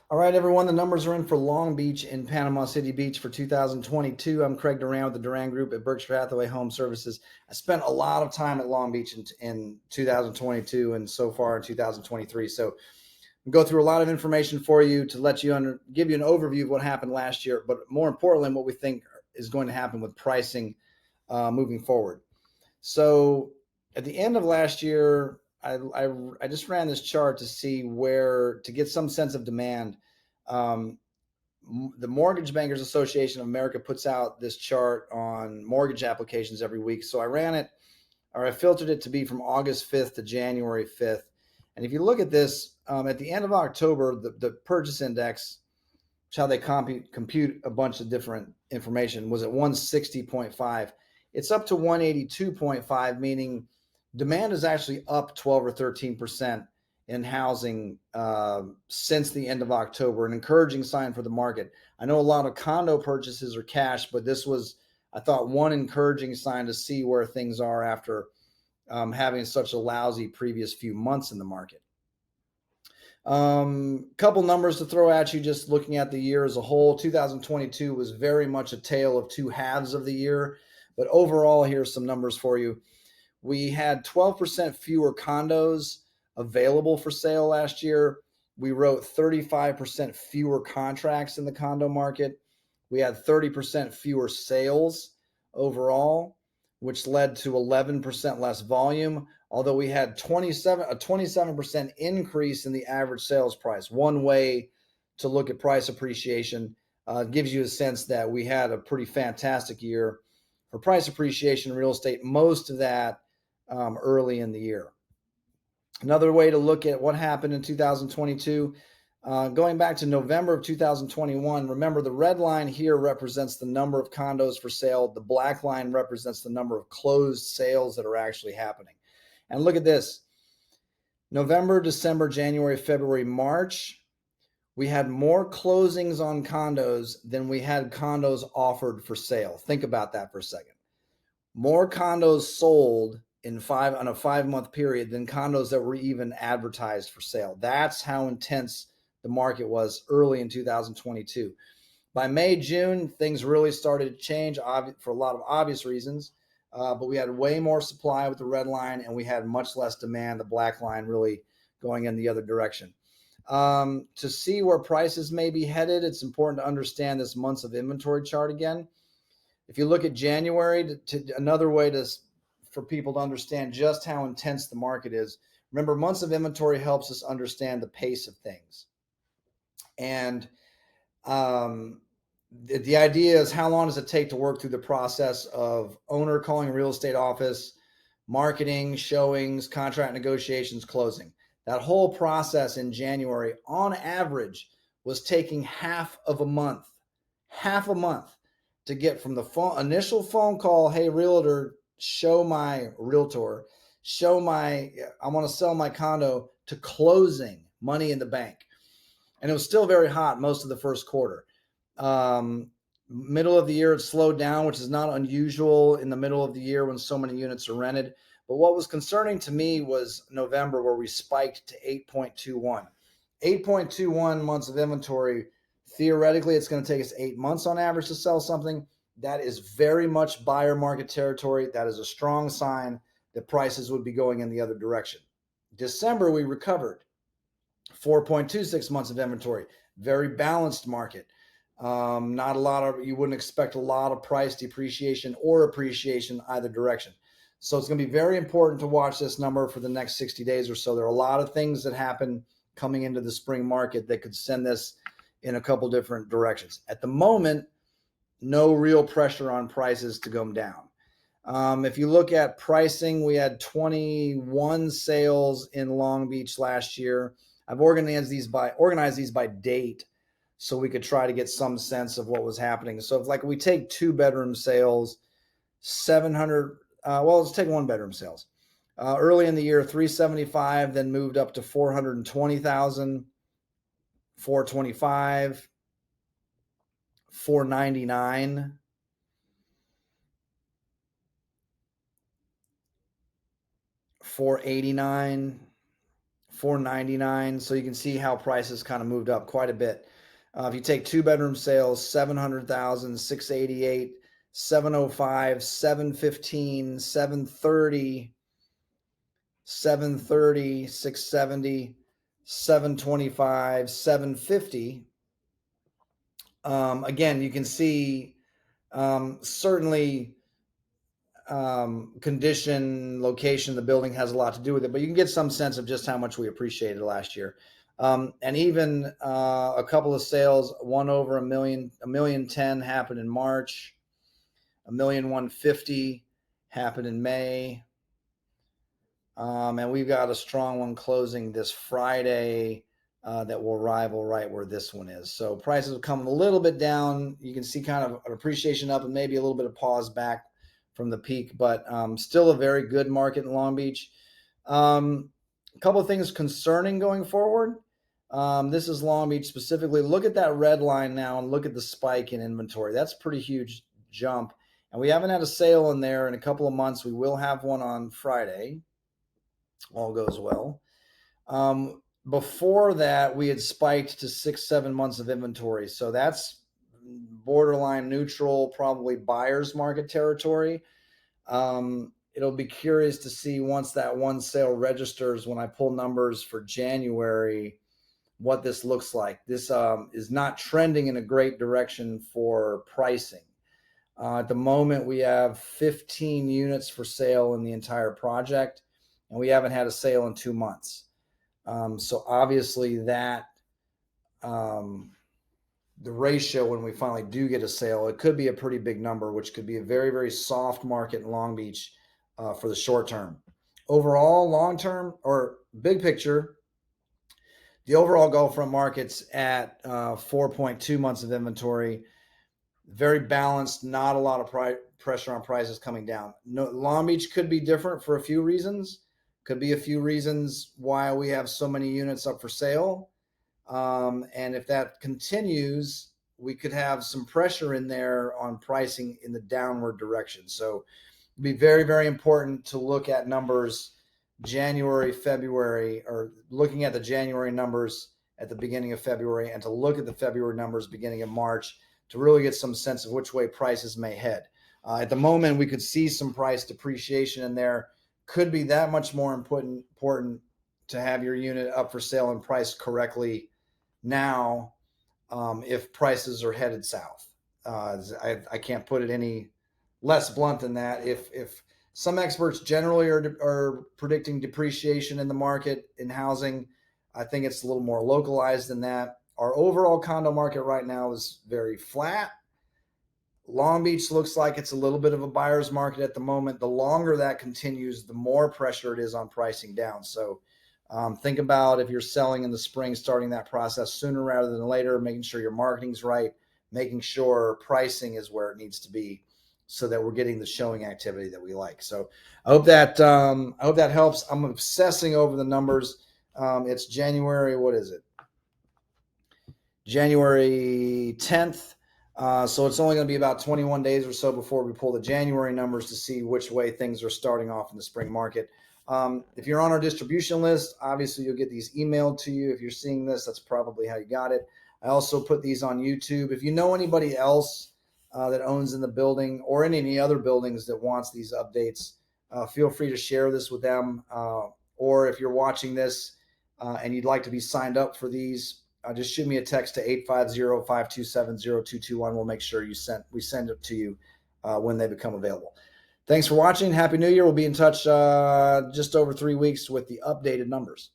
All right, everyone, the numbers are in for Long Beach and Panama City Beach for 2022. I'm Craig Duran with the Duran Group at Berkshire Hathaway Home Services. I spent a lot of time at Long Beach in 2022 and so far in 2023. So we'll go through a lot of information for you to let you give you an overview of what happened last year, but more importantly, what we think is going to happen with pricing moving forward. So at the end of last year, I just ran this chart to see to get some sense of demand. Um, the Mortgage Bankers Association of America puts out this chart on mortgage applications every week. So I ran it, or I filtered it to be from August 5th to January 5th. And if you look at this, at the end of October, the purchase index, which is how they compute a bunch of different information, was at 160.5. It's up to 182.5, meaning demand is actually up 12 or 13% in housing since the end of October, an encouraging sign for the market. I know a lot of condo purchases are cash, but this was, I thought, one encouraging sign to see where things are after having such a lousy previous few months in the market. Couple numbers to throw at you, just looking at the year as a whole. 2022 was very much a tale of two halves of the year, but overall, here's some numbers for you. We had 12% fewer condos available for sale last year. We wrote 35% fewer contracts in the condo market. We had 30% fewer sales overall, which led to 11% less volume, although we had a 27% increase in the average sales price. One way to look at price appreciation gives you a sense that we had a pretty fantastic year for price appreciation in real estate, most of that early in the year. Another way to look at what happened in 2022, going back to November of 2021, remember the red line here represents the number of condos for sale. The black line represents the number of closed sales that are actually happening. And look at this. November, December, January, February, March, we had more closings on condos than we had condos offered for sale. Think about that for a second. More condos sold on a 5-month period than condos that were even advertised for sale. That's how intense the market was early in 2022. By May, June, things really started to change for a lot of obvious reasons. But we had way more supply with the red line, and we had much less demand, the black line really going in the other direction. To see where prices may be headed, it's important to understand this months of inventory chart again. If you look at January, another way for people to understand just how intense the market is, remember, months of inventory helps us understand the pace of things. And the idea is, how long does it take to work through the process of owner calling a real estate office, marketing, showings, contract negotiations, closing? That whole process in January, on average, was taking half a month to get from the initial phone call, hey, realtor, show my realtor, I want to sell my condo, to closing, money in the bank. And it was still very hot most of the first quarter. Middle of the year, it slowed down, which is not unusual in the middle of the year when so many units are rented. But what was concerning to me was November, where we spiked to 8.21. 8.21 months of inventory. Theoretically, it's going to take us 8 months on average to sell something. That is very much buyer market territory. That is a strong sign that prices would be going in the other direction. December, we recovered. 4.26 months of inventory. Very balanced market. Not a lot of, you wouldn't expect a lot of price depreciation or appreciation either direction. So it's going to be very important to watch this number for the next 60 days or so. There are a lot of things that happen coming into the spring market that could send this in a couple different directions. At the moment, no real pressure on prices to go down. If you look at pricing, we had 21 sales in Long Beach last year. I've organized these by date, so we could try to get some sense of what was happening. So if we take 2-bedroom sales, 700, let's take 1-bedroom sales. Early in the year, 375, then moved up to 420,000, 425, 499, 489, 499. So you can see how prices kind of moved up quite a bit. If you take 2-bedroom sales, 700,000, 688, 705, 715, 730, 730, 670, 725, 750. Again, you can see certainly condition, location of the building has a lot to do with it, but you can get some sense of just how much we appreciated last year. And even a couple of sales, one over $1 million, $1,010,000 happened in March, $1,150,000 happened in May. And we've got a strong one closing this Friday that will rival right where this one is. So prices have come a little bit down. You can see kind of an appreciation up and maybe a little bit of pause back from the peak, but still a very good market in Long Beach. A couple of things concerning going forward. This is Long Beach specifically. Look at that red line now and look at the spike in inventory. That's a pretty huge jump. And we haven't had a sale in there in a couple of months. We will have one on Friday. All goes well. Before that, we had spiked to 6-7 months of inventory. So that's borderline neutral, probably buyer's market territory. It'll be curious to see once that one sale registers, when I pull numbers for January, what this looks like. This is not trending in a great direction for pricing. At the moment, we have 15 units for sale in the entire project, and we haven't had a sale in 2 months. So obviously that the ratio when we finally do get a sale, it could be a pretty big number, which could be a very, very soft market in Long Beach for the short term. Overall, long term or big picture, the overall Gulfront market's at 4.2 months of inventory. Very balanced, not a lot of pressure on prices coming down. No, Long Beach could be different for a few reasons. Could be a few reasons why we have so many units up for sale. And if that continues, we could have some pressure in there on pricing in the downward direction. So it'd be very, very important to look at numbers January, February, or looking at the January numbers at the beginning of February and to look at the February numbers beginning of March to really get some sense of which way prices may head. At the moment, we could see some price depreciation in there. Could be that much more important to have your unit up for sale and priced correctly now if prices are headed south. I can't put it any less blunt than that. If some experts generally are predicting depreciation in the market in housing, I think it's a little more localized than that. Our overall condo market right now is very flat. Long Beach looks like it's a little bit of a buyer's market at the moment. The longer that continues, the more pressure it is on pricing down. So think about if you're selling in the spring, starting that process sooner rather than later, making sure your marketing's right, making sure pricing is where it needs to be so that we're getting the showing activity that we like. So I hope that helps. I'm obsessing over the numbers. It's January, what is it? January 10th. So it's only going to be about 21 days or so before we pull the January numbers to see which way things are starting off in the spring market. If you're on our distribution list, obviously you'll get these emailed to you. If you're seeing this, that's probably how you got it. I also put these on YouTube. If you know anybody else that owns in the building or in any other buildings that wants these updates, feel free to share this with them. Or if you're watching this and you'd like to be signed up for these, just shoot me a text to 850-527-0221. We'll make sure we send it to you when they become available. Thanks for watching. Happy New Year. We'll be in touch just over 3 weeks with the updated numbers.